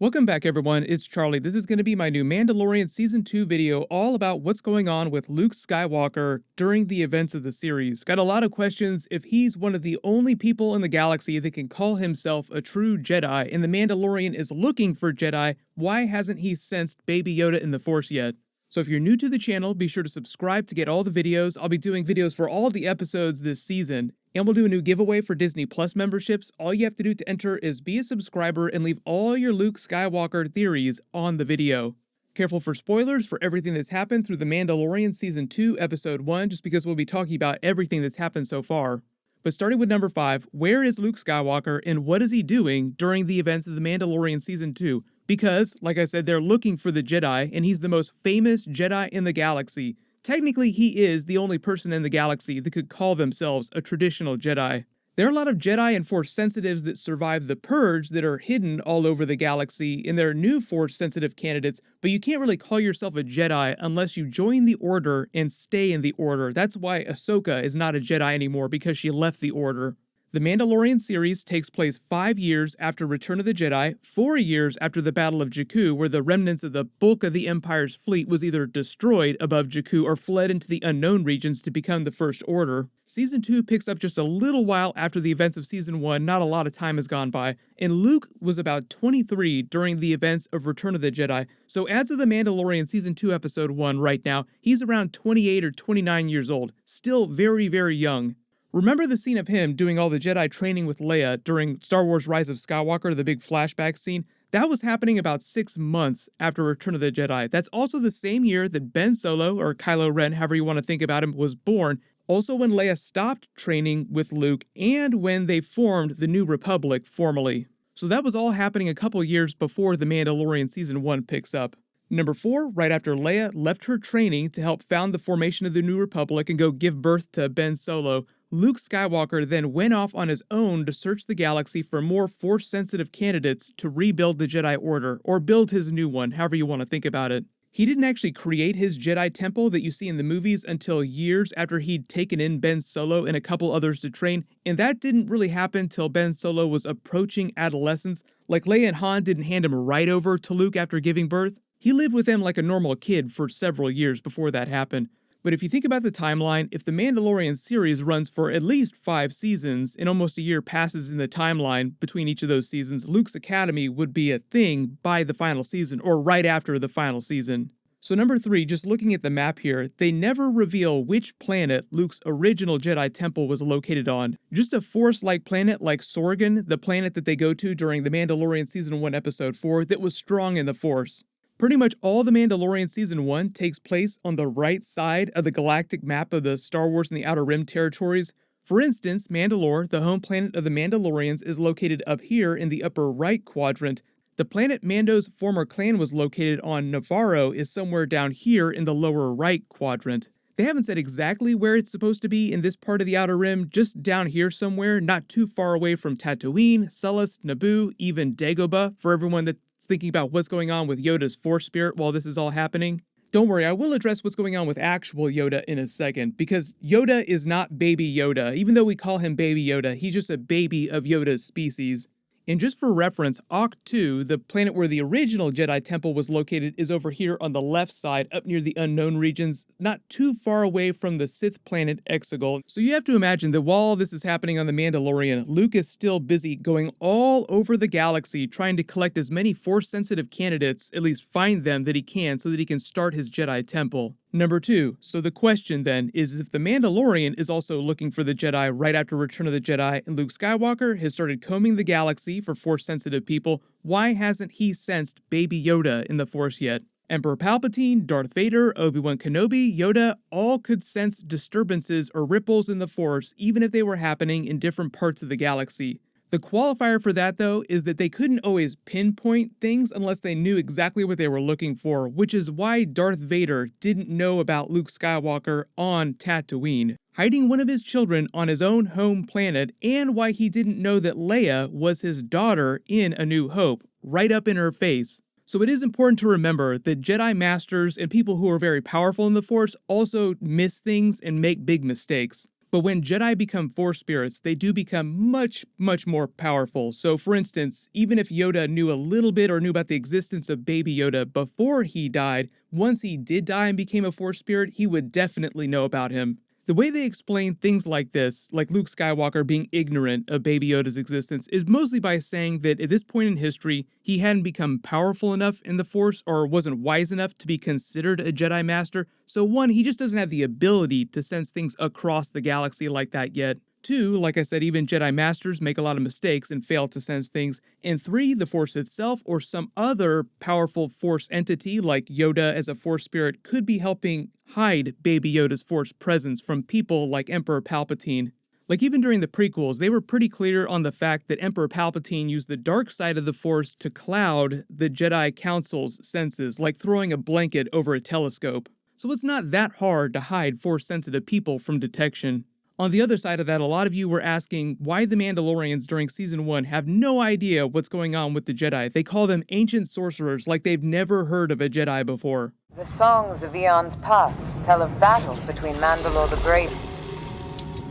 Welcome back everyone, it's Charlie. This is going to be my new Mandalorian Season 2 video all about what's going on with Luke Skywalker during the events of the series. Got a lot of questions if he's one of the only people in the galaxy that can call himself a true Jedi, and the Mandalorian is looking for Jedi. Why hasn't he sensed Baby Yoda in the Force yet? So if you're new to the channel, be sure to subscribe to get all the videos. I'll be doing videos for all the episodes this season. And we'll do a new giveaway for Disney Plus memberships. All you have to do to enter is be a subscriber and leave all your Luke Skywalker theories on the video. Careful for spoilers for everything that's happened through The Mandalorian Season 2, Episode 1, just because we'll be talking about everything that's happened so far. But starting with number 5, where is Luke Skywalker and what is he doing during the events of The Mandalorian Season 2? Because, like I said, they're looking for the Jedi, and he's the most famous Jedi in the galaxy. Technically, he is the only person in the galaxy that could call themselves a traditional Jedi. There are a lot of Jedi and Force sensitives that survived the Purge that are hidden all over the galaxy, and there are new Force sensitive candidates, but you can't really call yourself a Jedi unless you join the Order and stay in the Order. That's why Ahsoka is not a Jedi anymore, because she left the Order. The Mandalorian series takes place 5 years after Return of the Jedi, 4 years after the Battle of Jakku, where the remnants of the bulk of the Empire's fleet was either destroyed above Jakku or fled into the unknown regions to become the First Order. Season 2 picks up just a little while after the events of Season 1, not a lot of time has gone by, and Luke was about 23 during the events of Return of the Jedi, so as of the Mandalorian Season 2 Episode 1 right now, he's around 28 or 29 years old, still very, very young. Remember the scene of him doing all the Jedi training with Leia during Star Wars Rise of Skywalker, the big flashback scene? That was happening about 6 months after Return of the Jedi. That's also the same year that Ben Solo, or Kylo Ren, however you want to think about him, was born. Also when Leia stopped training with Luke, and when they formed the New Republic formally. So that was all happening a couple years before The Mandalorian Season 1 picks up. Number 4, right after Leia left her training to help found the formation of the New Republic and go give birth to Ben Solo, Luke Skywalker then went off on his own to search the galaxy for more Force-sensitive candidates to rebuild the Jedi Order, or build his new one, however you want to think about it. He didn't actually create his Jedi Temple that you see in the movies until years after he'd taken in Ben Solo and a couple others to train, and that didn't really happen till Ben Solo was approaching adolescence. Like Leia and Han didn't hand him right over to Luke after giving birth. He lived with them like a normal kid for several years before that happened. But if you think about the timeline, if the Mandalorian series runs for at least 5 seasons, and almost a year passes in the timeline between each of those seasons, Luke's Academy would be a thing by the final season, or right after the final season. So number 3, just looking at the map here, they never reveal which planet Luke's original Jedi Temple was located on. Just a Force-like planet like Sorgan, the planet that they go to during the Mandalorian Season 1 Episode 4, that was strong in the Force. Pretty much all the Mandalorian Season 1 takes place on the right side of the galactic map of the Star Wars and the Outer Rim territories. For instance, Mandalore, the home planet of the Mandalorians, is located up here in the upper right quadrant. The planet Mando's former clan was located on, Navarro, is somewhere down here in the lower right quadrant. They haven't said exactly where it's supposed to be in this part of the Outer Rim, just down here somewhere, not too far away from Tatooine, Sullust, Naboo, even Dagobah, for everyone that's thinking about what's going on with Yoda's Force spirit while this is all happening. Don't worry, I will address what's going on with actual Yoda in a second, because Yoda is not Baby Yoda. Even though we call him Baby Yoda, he's just a baby of Yoda's species. And just for reference, Ahch-To, the planet where the original Jedi Temple was located, is over here on the left side, up near the unknown regions, not too far away from the Sith planet Exegol. So you have to imagine that while this is happening on The Mandalorian, Luke is still busy going all over the galaxy trying to collect as many Force-sensitive candidates, at least find them that he can, so that he can start his Jedi Temple. Number 2, so the question then is if the Mandalorian is also looking for the Jedi right after Return of the Jedi and Luke Skywalker has started combing the galaxy for Force-sensitive people, why hasn't he sensed Baby Yoda in the Force yet? Emperor Palpatine, Darth Vader, Obi-Wan Kenobi, Yoda all could sense disturbances or ripples in the Force even if they were happening in different parts of the galaxy. The qualifier for that, though, is that they couldn't always pinpoint things unless they knew exactly what they were looking for, which is why Darth Vader didn't know about Luke Skywalker on Tatooine, hiding one of his children on his own home planet, and why he didn't know that Leia was his daughter in A New Hope, right up in her face. So it is important to remember that Jedi Masters and people who are very powerful in the Force also miss things and make big mistakes. But when Jedi become Force spirits, they do become much, much more powerful. So for instance, even if Yoda knew a little bit or knew about the existence of Baby Yoda before he died, once he did die and became a Force spirit, he would definitely know about him. The way they explain things like this, like Luke Skywalker being ignorant of Baby Yoda's existence, is mostly by saying that at this point in history, he hadn't become powerful enough in the Force or wasn't wise enough to be considered a Jedi Master. So one, he just doesn't have the ability to sense things across the galaxy like that yet. Two, like I said, even Jedi Masters make a lot of mistakes and fail to sense things. And three, the Force itself or some other powerful Force entity like Yoda as a Force spirit could be helping hide Baby Yoda's Force presence from people like Emperor Palpatine. Like even during the prequels, they were pretty clear on the fact that Emperor Palpatine used the dark side of the Force to cloud the Jedi Council's senses, like throwing a blanket over a telescope. So it's not that hard to hide Force-sensitive people from detection. On the other side of that, a lot of you were asking why the Mandalorians during Season 1 have no idea what's going on with the Jedi. They call them ancient sorcerers, like they've never heard of a Jedi before. The songs of eons past tell of battles between Mandalore the Great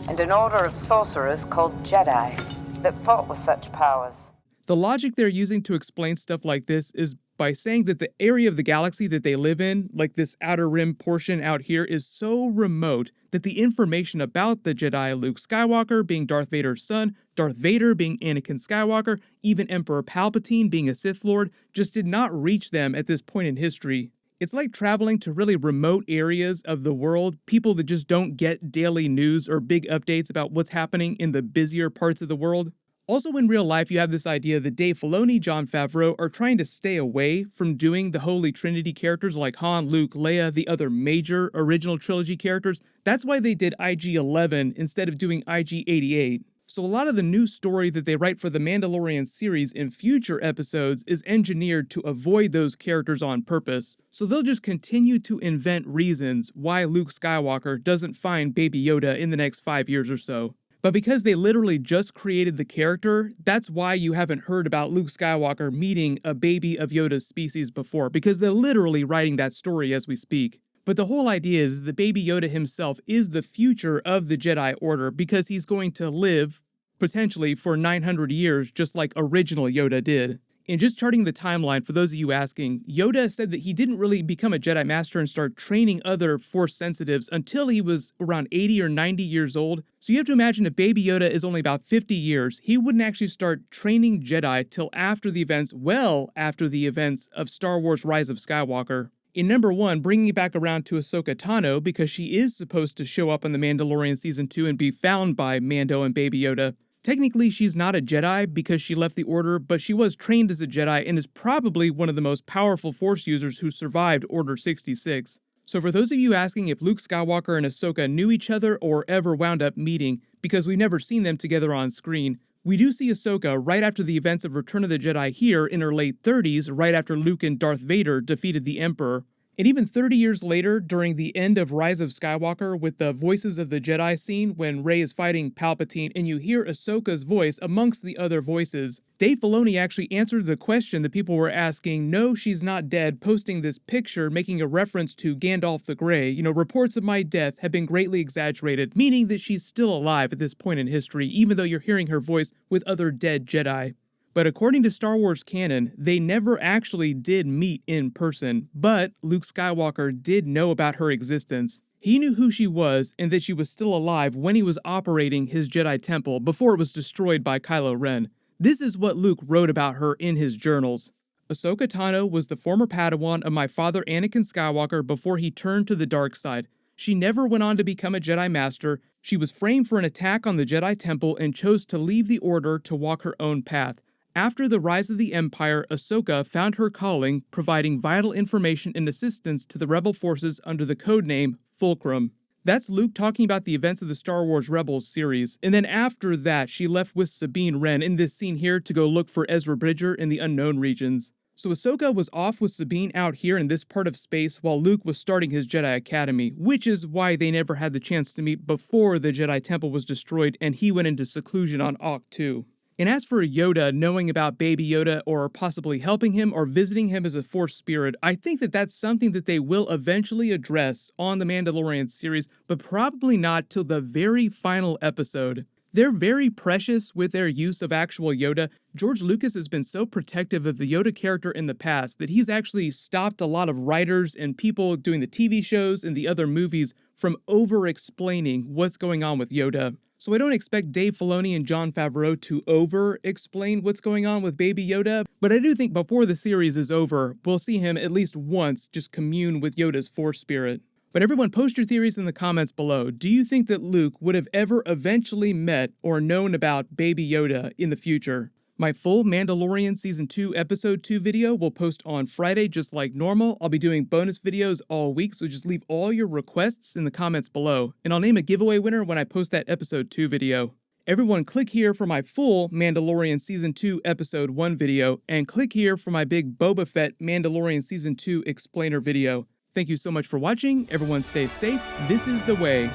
and an order of sorcerers called Jedi that fought with such powers. The logic they're using to explain stuff like this is by saying that the area of the galaxy that they live in, like this outer rim portion out here, is so remote that the information about the Jedi, Luke Skywalker being Darth Vader's son, Darth Vader being Anakin Skywalker, even Emperor Palpatine being a Sith Lord, just did not reach them at this point in history. It's like traveling to really remote areas of the world, people that just don't get daily news or big updates about what's happening in the busier parts of the world. Also in real life, you have this idea that Dave Filoni, Jon Favreau are trying to stay away from doing the Holy Trinity characters like Han, Luke, Leia, the other major original trilogy characters. That's why they did IG-11 instead of doing IG-88. So a lot of the new story that they write for the Mandalorian series in future episodes is engineered to avoid those characters on purpose. So they'll just continue to invent reasons why Luke Skywalker doesn't find Baby Yoda in the next 5 years or so. But because they literally just created the character, that's why you haven't heard about Luke Skywalker meeting a baby of Yoda's species before, because they're literally writing that story as we speak. But the whole idea is that Baby Yoda himself is the future of the Jedi Order because he's going to live, potentially, for 900 years just like original Yoda did. And just charting the timeline, for those of you asking, Yoda said that he didn't really become a Jedi Master and start training other Force sensitives until he was around 80 or 90 years old. So you have to imagine if Baby Yoda is only about 50 years, he wouldn't actually start training Jedi till after the events, well after the events of Star Wars Rise of Skywalker. In number 1, bringing it back around to Ahsoka Tano, because she is supposed to show up on The Mandalorian Season 2 and be found by Mando and Baby Yoda. Technically, she's not a Jedi because she left the Order, but she was trained as a Jedi and is probably one of the most powerful Force users who survived Order 66. So for those of you asking if Luke Skywalker and Ahsoka knew each other or ever wound up meeting, because we've never seen them together on screen, we do see Ahsoka right after the events of Return of the Jedi here in her late 30s, right after Luke and Darth Vader defeated the Emperor. And even 30 years later, during the end of Rise of Skywalker with the Voices of the Jedi scene when Rey is fighting Palpatine and you hear Ahsoka's voice amongst the other voices, Dave Filoni actually answered the question that people were asking, no, she's not dead, posting this picture making a reference to Gandalf the Grey. Reports of my death have been greatly exaggerated, meaning that she's still alive at this point in history, even though you're hearing her voice with other dead Jedi. But according to Star Wars canon, they never actually did meet in person, but Luke Skywalker did know about her existence. He knew who she was and that she was still alive when he was operating his Jedi Temple before it was destroyed by Kylo Ren. This is what Luke wrote about her in his journals. Ahsoka Tano was the former Padawan of my father Anakin Skywalker before he turned to the dark side. She never went on to become a Jedi Master. She was framed for an attack on the Jedi Temple and chose to leave the Order to walk her own path. After the rise of the Empire, Ahsoka found her calling, providing vital information and assistance to the rebel forces under the codename Fulcrum. That's Luke talking about the events of the Star Wars Rebels series, and then after that, she left with Sabine Wren in this scene here to go look for Ezra Bridger in the unknown regions. So Ahsoka was off with Sabine out here in this part of space while Luke was starting his Jedi Academy, which is why they never had the chance to meet before the Jedi Temple was destroyed and he went into seclusion on Ahch-To. And as for Yoda knowing about Baby Yoda or possibly helping him or visiting him as a Force spirit, I think that that's something that they will eventually address on the Mandalorian series, but probably not till the very final episode. They're very precious with their use of actual Yoda. George Lucas has been so protective of the Yoda character in the past that he's actually stopped a lot of writers and people doing the TV shows and the other movies from over-explaining what's going on with Yoda. So I don't expect Dave Filoni and Jon Favreau to over-explain what's going on with Baby Yoda, but I do think before the series is over, we'll see him at least once just commune with Yoda's Force spirit. But everyone, post your theories in the comments below. Do you think that Luke would have ever eventually met or known about Baby Yoda in the future? My full Mandalorian Season 2 Episode 2 video will post on Friday just like normal. I'll be doing bonus videos all week, so just leave all your requests in the comments below, and I'll name a giveaway winner when I post that Episode 2 video. Everyone, click here for my full Mandalorian Season 2 Episode 1 video, and click here for my big Boba Fett Mandalorian Season 2 explainer video. Thank you so much for watching. Everyone stay safe. This is the way.